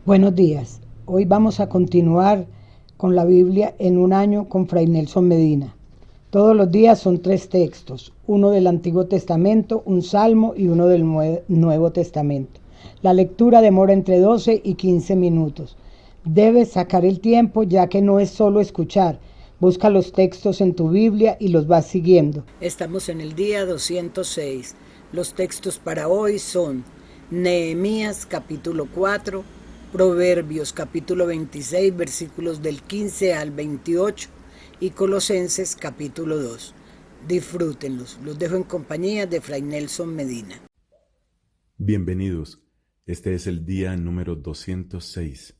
Buenos días. Hoy vamos a continuar con la Biblia en un año con Fray Nelson Medina. Todos los días son 3 textos, uno del Antiguo Testamento, un salmo y uno del Nuevo Testamento. La lectura demora entre 12 y 15 minutos. Debes sacar el tiempo ya que no es solo escuchar. Busca los textos en tu Biblia y los vas siguiendo. Estamos en el día 206. Los textos para hoy son Nehemías capítulo 4, Proverbios capítulo 26, versículos del 15 al 28 y Colosenses capítulo 2. Disfrútenlos. Los dejo en compañía de Fray Nelson Medina. Bienvenidos. Este es el día número 206.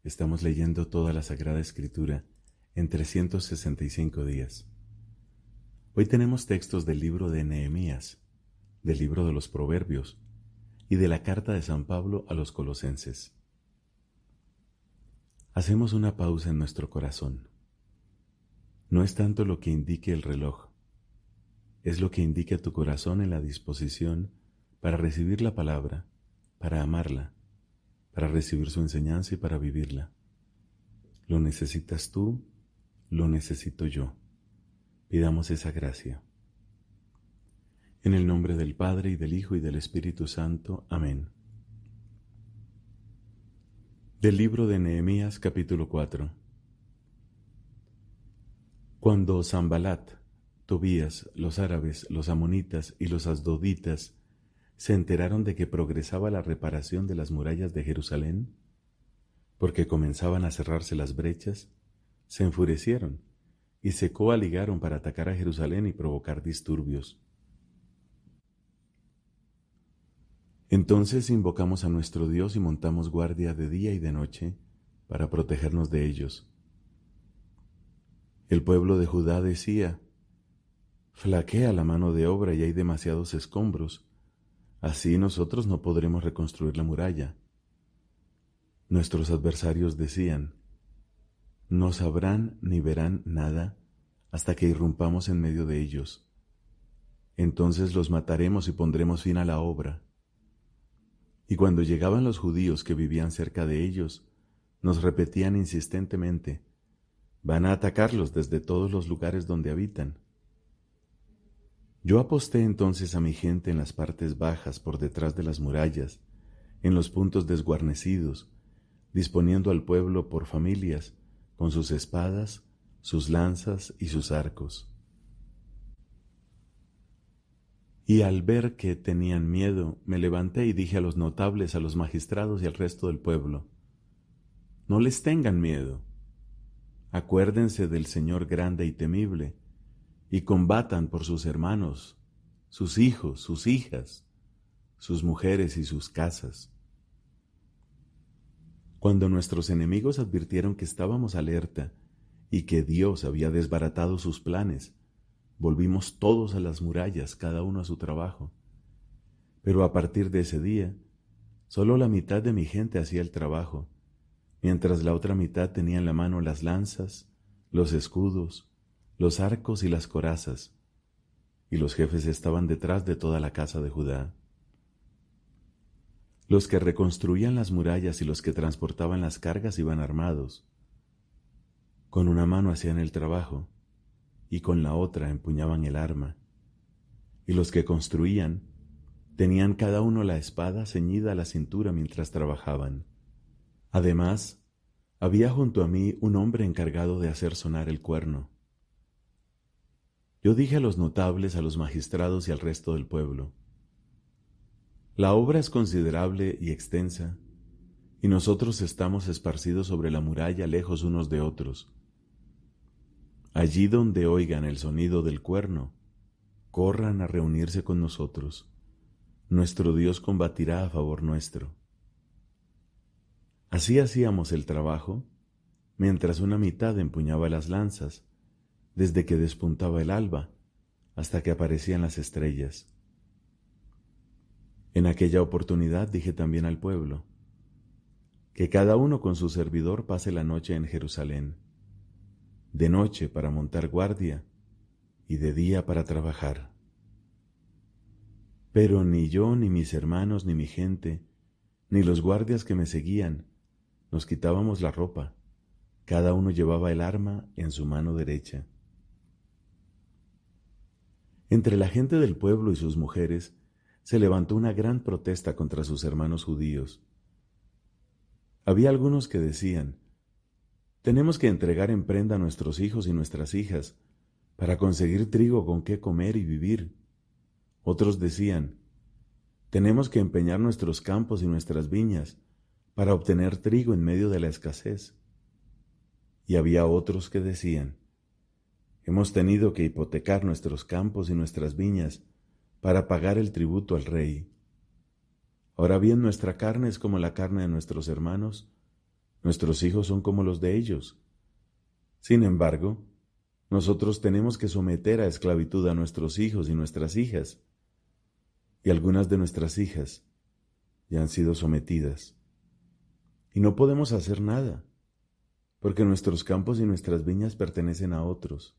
Estamos leyendo toda la Sagrada Escritura en 365 días. Hoy tenemos textos del libro de Nehemías, del libro de los Proverbios y de la carta de San Pablo a los Colosenses. Hacemos una pausa en nuestro corazón. No es tanto lo que indique el reloj, es lo que indica tu corazón en la disposición para recibir la palabra, para amarla, para recibir su enseñanza y para vivirla. Lo necesitas tú, lo necesito yo. Pidamos esa gracia. En el nombre del Padre, y del Hijo, y del Espíritu Santo. Amén. Del libro de Nehemías, capítulo 4. Cuando Sanbalat, Tobías, los árabes, los amonitas y los asdoditas se enteraron de que progresaba la reparación de las murallas de Jerusalén, porque comenzaban a cerrarse las brechas, se enfurecieron y se coaligaron para atacar a Jerusalén y provocar disturbios. Entonces invocamos a nuestro Dios y montamos guardia de día y de noche para protegernos de ellos. El pueblo de Judá decía: flaquea la mano de obra y hay demasiados escombros, así nosotros no podremos reconstruir la muralla. Nuestros adversarios decían: no sabrán ni verán nada hasta que irrumpamos en medio de ellos. Entonces los mataremos y pondremos fin a la obra. Y cuando llegaban los judíos que vivían cerca de ellos, nos repetían insistentemente: van a atacarlos desde todos los lugares donde habitan. Yo aposté entonces a mi gente en las partes bajas por detrás de las murallas, en los puntos desguarnecidos, disponiendo al pueblo por familias, con sus espadas, sus lanzas y sus arcos. Y al ver que tenían miedo, me levanté y dije a los notables, a los magistrados y al resto del pueblo: no les tengan miedo. Acuérdense del Señor grande y temible, y combatan por sus hermanos, sus hijos, sus hijas, sus mujeres y sus casas. Cuando nuestros enemigos advirtieron que estábamos alerta y que Dios había desbaratado sus planes, volvimos todos a las murallas, cada uno a su trabajo. Pero a partir de ese día, solo la mitad de mi gente hacía el trabajo, mientras la otra mitad tenía en la mano las lanzas, los escudos, los arcos y las corazas, y los jefes estaban detrás de toda la casa de Judá. Los que reconstruían las murallas y los que transportaban las cargas iban armados. Con una mano hacían el trabajo, y con la otra empuñaban el arma. Y los que construían tenían cada uno la espada ceñida a la cintura mientras trabajaban. Además, había junto a mí un hombre encargado de hacer sonar el cuerno. Yo dije a los notables, a los magistrados y al resto del pueblo: la obra es considerable y extensa, y nosotros estamos esparcidos sobre la muralla, lejos unos de otros. Allí donde oigan el sonido del cuerno, corran a reunirse con nosotros. Nuestro Dios combatirá a favor nuestro. Así hacíamos el trabajo, mientras una mitad empuñaba las lanzas, desde que despuntaba el alba hasta que aparecían las estrellas. En aquella oportunidad dije también al pueblo: que cada uno con su servidor pase la noche en Jerusalén, de noche para montar guardia y de día para trabajar. Pero ni yo, ni mis hermanos, ni mi gente, ni los guardias que me seguían, nos quitábamos la ropa. Cada uno llevaba el arma en su mano derecha. Entre la gente del pueblo y sus mujeres se levantó una gran protesta contra sus hermanos judíos. Había algunos que decían: tenemos que entregar en prenda a nuestros hijos y nuestras hijas para conseguir trigo con qué comer y vivir. Otros decían: tenemos que empeñar nuestros campos y nuestras viñas para obtener trigo en medio de la escasez. Y había otros que decían: hemos tenido que hipotecar nuestros campos y nuestras viñas para pagar el tributo al rey. Ahora bien, nuestra carne es como la carne de nuestros hermanos, nuestros hijos son como los de ellos. Sin embargo, nosotros tenemos que someter a esclavitud a nuestros hijos y nuestras hijas, y algunas de nuestras hijas ya han sido sometidas. Y no podemos hacer nada, porque nuestros campos y nuestras viñas pertenecen a otros.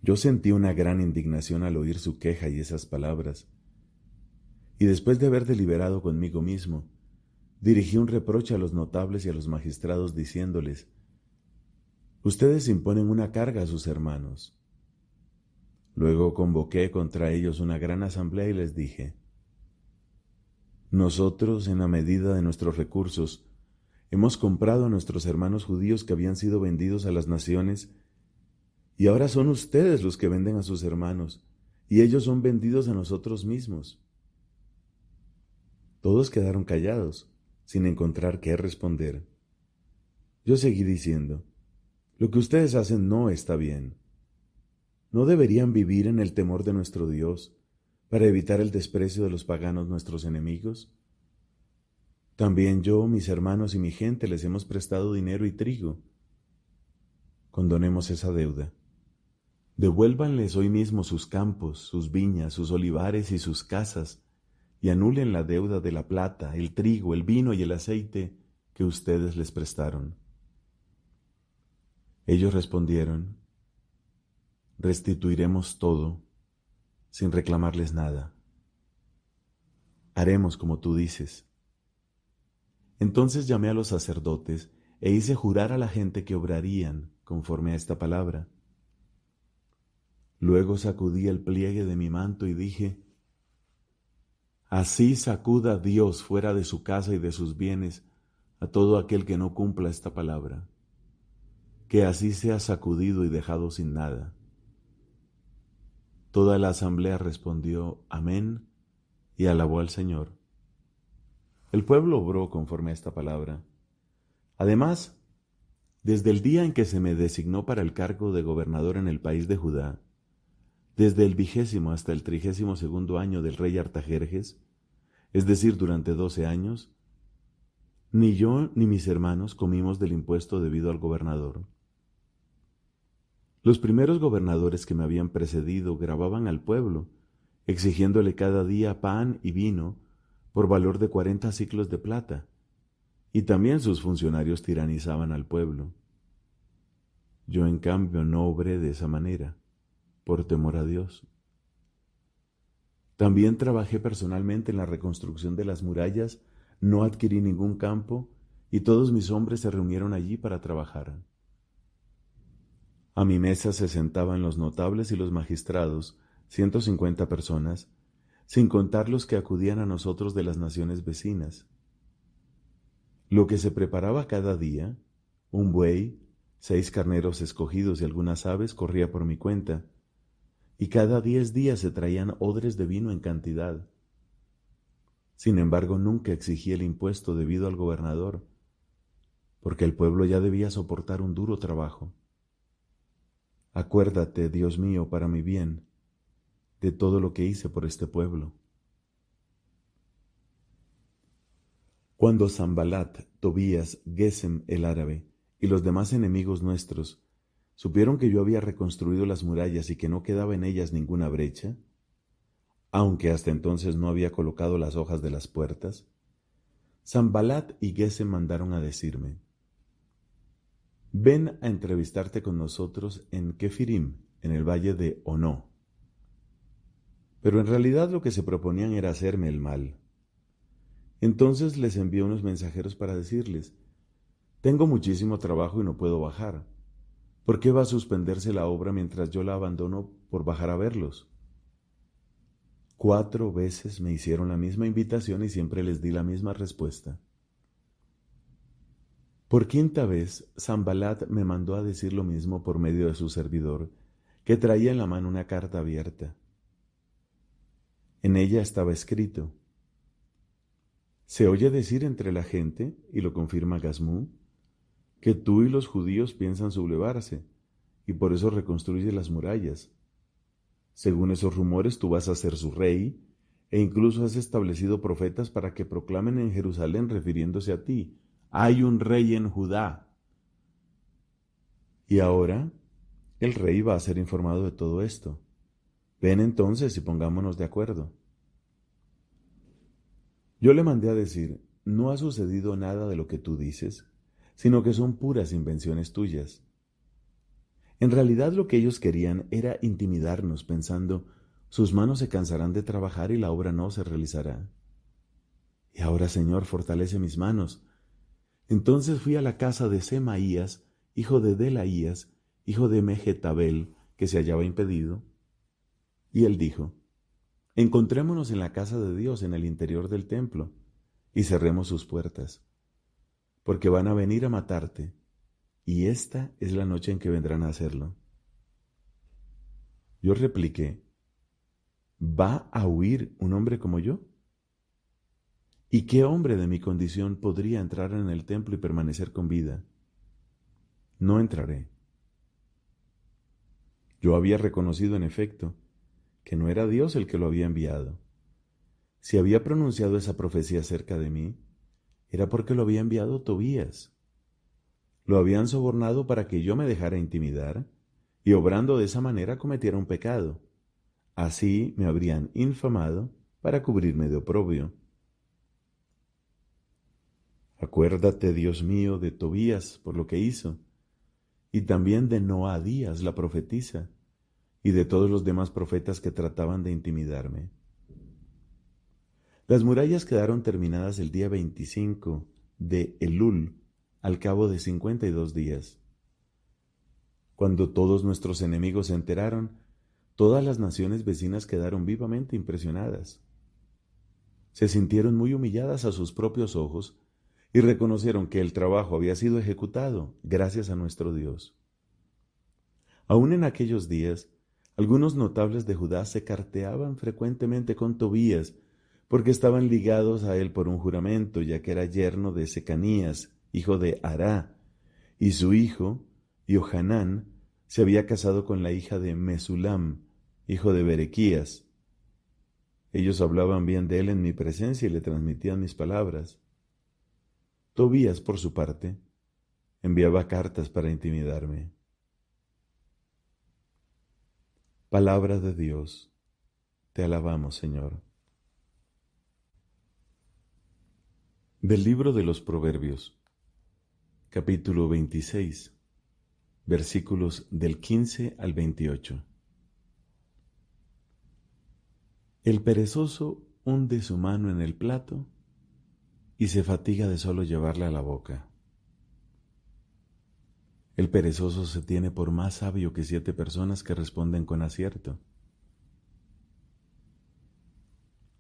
Yo sentí una gran indignación al oír su queja y esas palabras, y después de haber deliberado conmigo mismo, dirigí un reproche a los notables y a los magistrados diciéndoles: ustedes imponen una carga a sus hermanos. Luego convoqué contra ellos una gran asamblea y les dije: nosotros, en la medida de nuestros recursos, hemos comprado a nuestros hermanos judíos que habían sido vendidos a las naciones, y ahora son ustedes los que venden a sus hermanos, y ellos son vendidos a nosotros mismos. Todos quedaron callados, sin encontrar qué responder. Yo seguí diciendo: lo que ustedes hacen no está bien. ¿No deberían vivir en el temor de nuestro Dios para evitar el desprecio de los paganos nuestros enemigos? También yo, mis hermanos y mi gente les hemos prestado dinero y trigo. Condonemos esa deuda. Devuélvanles hoy mismo sus campos, sus viñas, sus olivares y sus casas, y anulen la deuda de la plata, el trigo, el vino y el aceite que ustedes les prestaron. Ellos respondieron: restituiremos todo, sin reclamarles nada. Haremos como tú dices. Entonces llamé a los sacerdotes e hice jurar a la gente que obrarían conforme a esta palabra. Luego sacudí el pliegue de mi manto y dije: así sacuda Dios fuera de su casa y de sus bienes a todo aquel que no cumpla esta palabra. Que así sea sacudido y dejado sin nada. Toda la asamblea respondió amén y alabó al Señor. El pueblo obró conforme a esta palabra. Además, desde el día en que se me designó para el cargo de gobernador en el país de Judá, desde el 20º hasta el 32º año del rey Artajerjes, es decir, durante 12 años, ni yo ni mis hermanos comimos del impuesto debido al gobernador. Los primeros gobernadores que me habían precedido gravaban al pueblo, exigiéndole cada día pan y vino por valor de 40 siclos de plata, y también sus funcionarios tiranizaban al pueblo. Yo, en cambio, no obré de esa manera, por temor a Dios. También trabajé personalmente en la reconstrucción de las murallas, no adquirí ningún campo, y todos mis hombres se reunieron allí para trabajar. A mi mesa se sentaban los notables y los magistrados, 150 personas, sin contar los que acudían a nosotros de las naciones vecinas. Lo que se preparaba cada día, un buey, 6 carneros escogidos y algunas aves, corría por mi cuenta, y cada 10 días se traían odres de vino en cantidad. Sin embargo, nunca exigí el impuesto debido al gobernador, porque el pueblo ya debía soportar un duro trabajo. Acuérdate, Dios mío, para mi bien, de todo lo que hice por este pueblo. Cuando Sanbalat, Tobías, Gesem el árabe y los demás enemigos nuestros supieron que yo había reconstruido las murallas y que no quedaba en ellas ninguna brecha, aunque hasta entonces no había colocado las hojas de las puertas, Sanbalat y Gesem mandaron a decirme: ven a entrevistarte con nosotros en Kefirim, en el valle de Onó. Pero en realidad lo que se proponían era hacerme el mal. Entonces les envió unos mensajeros para decirles: tengo muchísimo trabajo y no puedo bajar. ¿Por qué va a suspenderse la obra mientras yo la abandono por bajar a verlos? 4 veces me hicieron la misma invitación y siempre les di la misma respuesta. Por 5ª vez, Sanbalat me mandó a decir lo mismo por medio de su servidor, que traía en la mano una carta abierta. En ella estaba escrito: se oye decir entre la gente, y lo confirma Gazmú, que tú y los judíos piensan sublevarse, y por eso reconstruyes las murallas. Según esos rumores, tú vas a ser su rey, e incluso has establecido profetas para que proclamen en Jerusalén refiriéndose a ti: hay un rey en Judá. Y ahora el rey va a ser informado de todo esto. Ven entonces y pongámonos de acuerdo. Yo le mandé a decir: no ha sucedido nada de lo que tú dices, sino que son puras invenciones tuyas. En realidad lo que ellos querían era intimidarnos, pensando: sus manos se cansarán de trabajar y la obra no se realizará. Y ahora, Señor, fortalece mis manos. Entonces fui a la casa de Semaías, hijo de Delaías, hijo de Mehetabel, que se hallaba impedido, y él dijo: encontrémonos en la casa de Dios en el interior del templo, y cerremos sus puertas, porque van a venir a matarte, y esta es la noche en que vendrán a hacerlo. Yo repliqué: ¿va a huir un hombre como yo? ¿Y qué hombre de mi condición podría entrar en el templo y permanecer con vida? No entraré. Yo había reconocido, en efecto, que no era Dios el que lo había enviado. Si había pronunciado esa profecía acerca de mí, era porque lo había enviado Tobías. Lo habían sobornado para que yo me dejara intimidar, y obrando de esa manera cometiera un pecado. Así me habrían infamado para cubrirme de oprobio. Acuérdate, Dios mío, de Tobías por lo que hizo, y también de Noadías la profetisa, y de todos los demás profetas que trataban de intimidarme. Las murallas quedaron terminadas el día 25 de Elul, al cabo de 52 días. Cuando todos nuestros enemigos se enteraron, todas las naciones vecinas quedaron vivamente impresionadas. Se sintieron muy humilladas a sus propios ojos y reconocieron que el trabajo había sido ejecutado gracias a nuestro Dios. Aún en aquellos días, algunos notables de Judá se carteaban frecuentemente con Tobías, porque estaban ligados a él por un juramento, ya que era yerno de Secanías, hijo de Ará, y su hijo, Johanán, se había casado con la hija de Mesulam, hijo de Berequías. Ellos hablaban bien de él en mi presencia y le transmitían mis palabras. Tobías, por su parte, enviaba cartas para intimidarme. Palabra de Dios, te alabamos, Señor. Del libro de los Proverbios, capítulo 26, versículos del 15 al 28. El perezoso hunde su mano en el plato y se fatiga de solo llevarla a la boca. El perezoso se tiene por más sabio que 7 personas que responden con acierto.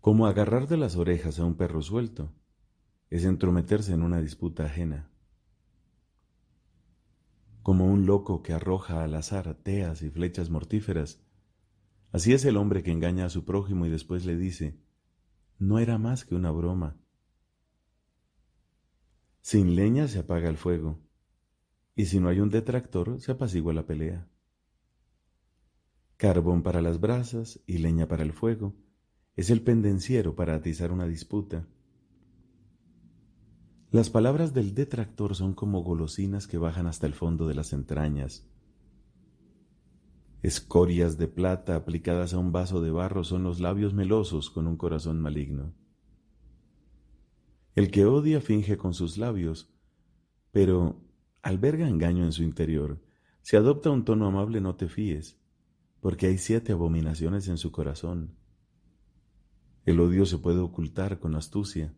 Como agarrar de las orejas a un perro suelto es entrometerse en una disputa ajena. Como un loco que arroja al azar teas y flechas mortíferas, así es el hombre que engaña a su prójimo y después le dice: no era más que una broma. Sin leña se apaga el fuego, y si no hay un detractor, se apacigua la pelea. Carbón para las brasas y leña para el fuego es el pendenciero para atizar una disputa. Las palabras del detractor son como golosinas que bajan hasta el fondo de las entrañas. Escorias de plata aplicadas a un vaso de barro son los labios melosos con un corazón maligno. El que odia finge con sus labios, pero alberga engaño en su interior. Si adopta un tono amable, no te fíes, porque hay 7 abominaciones en su corazón. El odio se puede ocultar con astucia,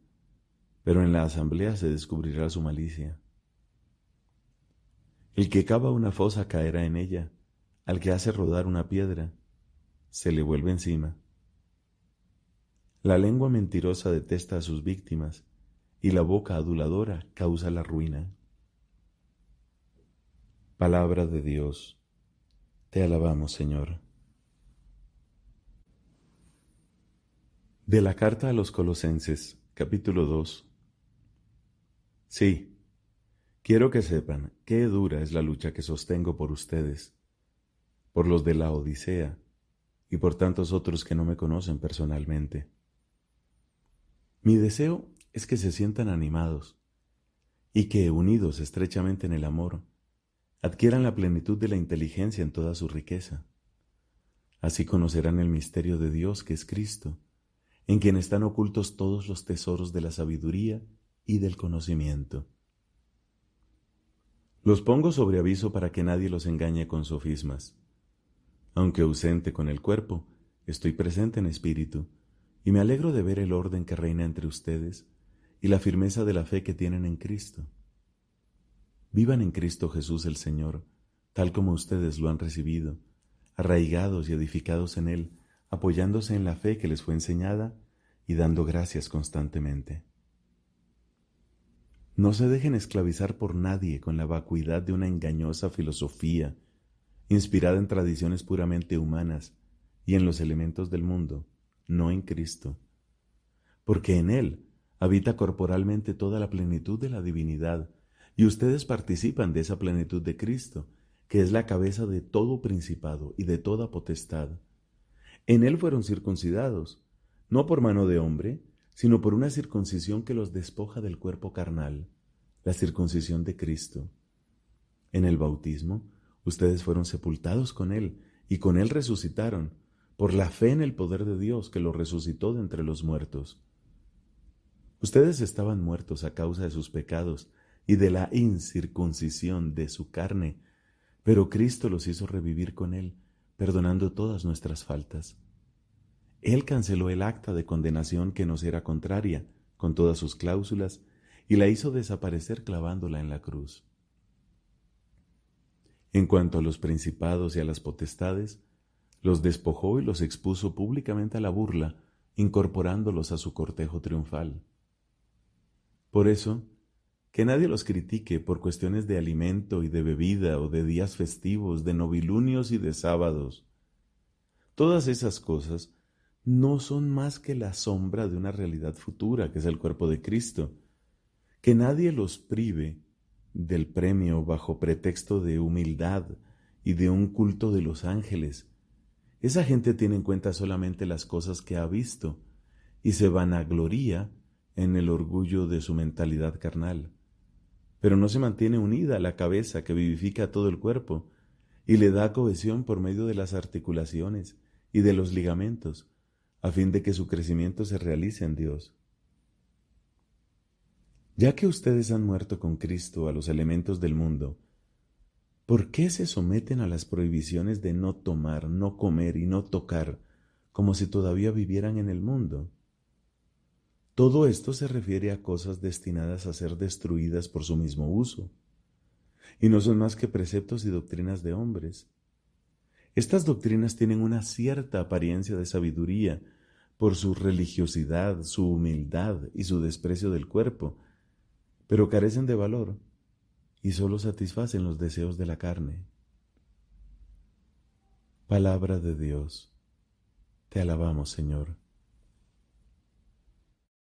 pero en la asamblea se descubrirá su malicia. El que cava una fosa caerá en ella, al que hace rodar una piedra, se le vuelve encima. La lengua mentirosa detesta a sus víctimas, y la boca aduladora causa la ruina. Palabra de Dios. Te alabamos, Señor. De la carta a los Colosenses, capítulo 2. Sí, quiero que sepan qué dura es la lucha que sostengo por ustedes, por los de la Odisea y por tantos otros que no me conocen personalmente. Mi deseo es que se sientan animados y que, unidos estrechamente en el amor, adquieran la plenitud de la inteligencia en toda su riqueza. Así conocerán el misterio de Dios, que es Cristo, en quien están ocultos todos los tesoros de la sabiduría y del conocimiento. Los pongo sobre aviso para que nadie los engañe con sofismas. Aunque ausente con el cuerpo, estoy presente en espíritu, y me alegro de ver el orden que reina entre ustedes y la firmeza de la fe que tienen en Cristo. Vivan en Cristo Jesús el Señor, tal como ustedes lo han recibido, arraigados y edificados en Él, apoyándose en la fe que les fue enseñada y dando gracias constantemente. No se dejen esclavizar por nadie con la vacuidad de una engañosa filosofía, inspirada en tradiciones puramente humanas y en los elementos del mundo, no en Cristo, porque en Él habita corporalmente toda la plenitud de la divinidad, y ustedes participan de esa plenitud de Cristo, que es la cabeza de todo principado y de toda potestad. En Él fueron circuncidados, no por mano de hombre, sino por una circuncisión que los despoja del cuerpo carnal, la circuncisión de Cristo. En el bautismo, ustedes fueron sepultados con Él, y con Él resucitaron, por la fe en el poder de Dios que lo resucitó de entre los muertos. Ustedes estaban muertos a causa de sus pecados y de la incircuncisión de su carne, pero Cristo los hizo revivir con Él, perdonando todas nuestras faltas. Él canceló el acta de condenación que nos era contraria, con todas sus cláusulas, y la hizo desaparecer clavándola en la cruz. En cuanto a los principados y a las potestades, los despojó y los expuso públicamente a la burla, incorporándolos a su cortejo triunfal. Por eso, que nadie los critique por cuestiones de alimento y de bebida o de días festivos, de novilunios y de sábados. Todas esas cosas no son más que la sombra de una realidad futura, que es el cuerpo de Cristo. Que nadie los prive del premio bajo pretexto de humildad y de un culto de los ángeles. Esa gente tiene en cuenta solamente las cosas que ha visto y se vanagloria en el orgullo de su mentalidad carnal, pero no se mantiene unida a la cabeza que vivifica todo el cuerpo y le da cohesión por medio de las articulaciones y de los ligamentos, a fin de que su crecimiento se realice en Dios. Ya que ustedes han muerto con Cristo a los elementos del mundo, ¿por qué se someten a las prohibiciones de no tomar, no comer y no tocar, como si todavía vivieran en el mundo? Todo esto se refiere a cosas destinadas a ser destruidas por su mismo uso, y no son más que preceptos y doctrinas de hombres. Estas doctrinas tienen una cierta apariencia de sabiduría por su religiosidad, su humildad y su desprecio del cuerpo, pero carecen de valor y solo satisfacen los deseos de la carne. Palabra de Dios. Te alabamos, Señor.